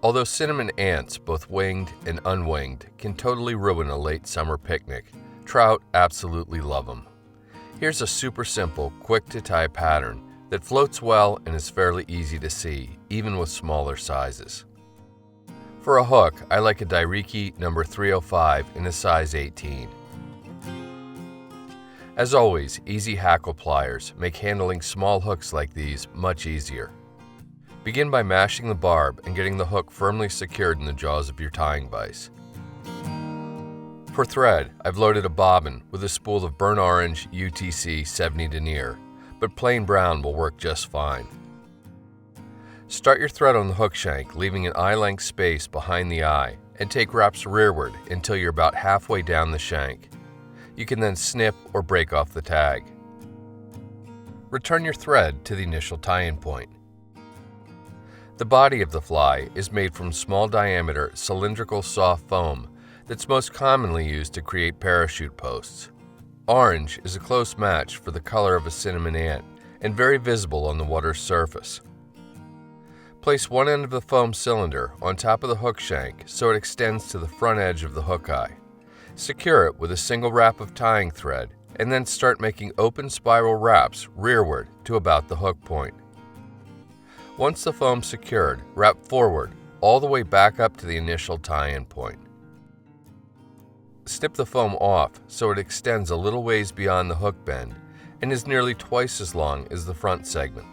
Although cinnamon ants, both winged and unwinged, can totally ruin a late summer picnic, trout absolutely love them. Here's a super simple, quick-to-tie pattern that floats well and is fairly easy to see, even with smaller sizes. For a hook, I like a Dai-Riki number 305 in a size 18. As always, easy hackle pliers make handling small hooks like these much easier. Begin by mashing the barb and getting the hook firmly secured in the jaws of your tying vise. For thread, I've loaded a bobbin with a spool of burnt orange UTC 70 Denier, but plain brown will work just fine. Start your thread on the hook shank, leaving an eye-length space behind the eye, and take wraps rearward until you're about halfway down the shank. You can then snip or break off the tag. Return your thread to the initial tie-in point. The body of the fly is made from small diameter cylindrical soft foam that's most commonly used to create parachute posts. Orange is a close match for the color of a cinnamon ant and very visible on the water's surface. Place one end of the foam cylinder on top of the hook shank so it extends to the front edge of the hook eye. Secure it with a single wrap of tying thread and then start making open spiral wraps rearward to about the hook point. Once the foam's secured, wrap forward all the way back up to the initial tie-in point. Snip the foam off so it extends a little ways beyond the hook bend and is nearly twice as long as the front segment.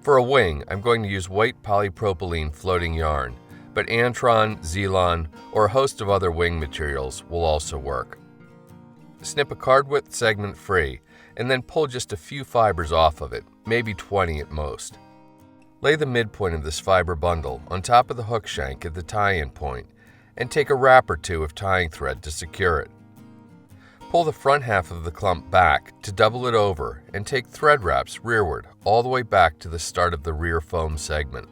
For a wing, I'm going to use white polypropylene floating yarn, but Antron, Zelon, or a host of other wing materials will also work. Snip a card width segment free and then pull just a few fibers off of it, maybe 20 at most. Lay the midpoint of this fiber bundle on top of the hook shank at the tie-in point and take a wrap or two of tying thread to secure it. Pull the front half of the clump back to double it over and take thread wraps rearward all the way back to the start of the rear foam segment.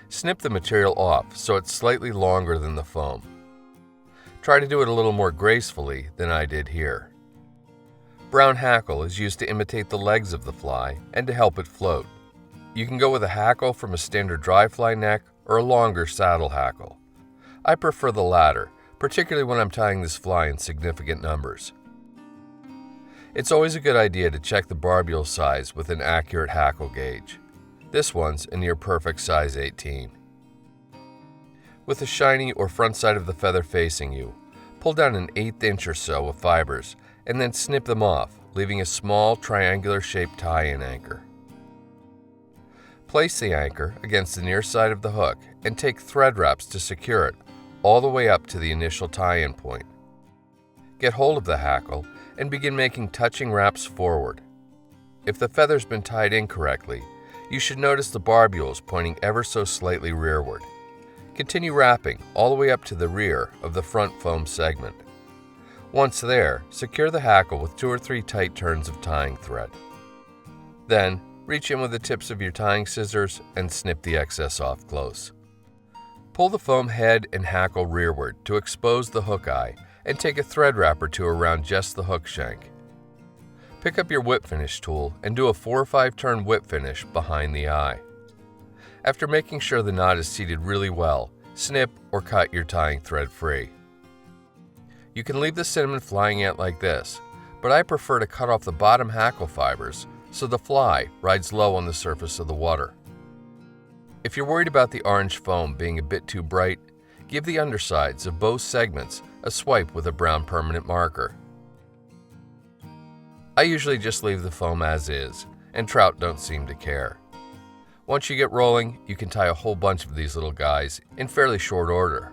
Snip the material off so it's slightly longer than the foam. Try to do it a little more gracefully than I did here. Brown hackle is used to imitate the legs of the fly and to help it float. You can go with a hackle from a standard dry fly neck or a longer saddle hackle. I prefer the latter, particularly when I'm tying this fly in significant numbers. It's always a good idea to check the barbule size with an accurate hackle gauge. This one's a near perfect size 18. With the shiny or front side of the feather facing you, pull down an 1/8 inch or so of fibers and then snip them off, leaving a small triangular-shaped tie-in anchor. Place the anchor against the near side of the hook and take thread wraps to secure it all the way up to the initial tie-in point. Get hold of the hackle and begin making touching wraps forward. If the feather's been tied incorrectly, you should notice the barbules pointing ever so slightly rearward. Continue wrapping all the way up to the rear of the front foam segment. Once there, secure the hackle with 2 or 3 tight turns of tying thread. Then, reach in with the tips of your tying scissors and snip the excess off close. Pull the foam head and hackle rearward to expose the hook eye and take a thread wrap or two around just the hook shank. Pick up your whip finish tool and do a 4 or 5 turn whip finish behind the eye. After making sure the knot is seated really well, snip or cut your tying thread free. You can leave the cinnamon flying ant like this, but I prefer to cut off the bottom hackle fibers so the fly rides low on the surface of the water. If you're worried about the orange foam being a bit too bright, give the undersides of both segments a swipe with a brown permanent marker. I usually just leave the foam as is, and trout don't seem to care. Once you get rolling, you can tie a whole bunch of these little guys in fairly short order.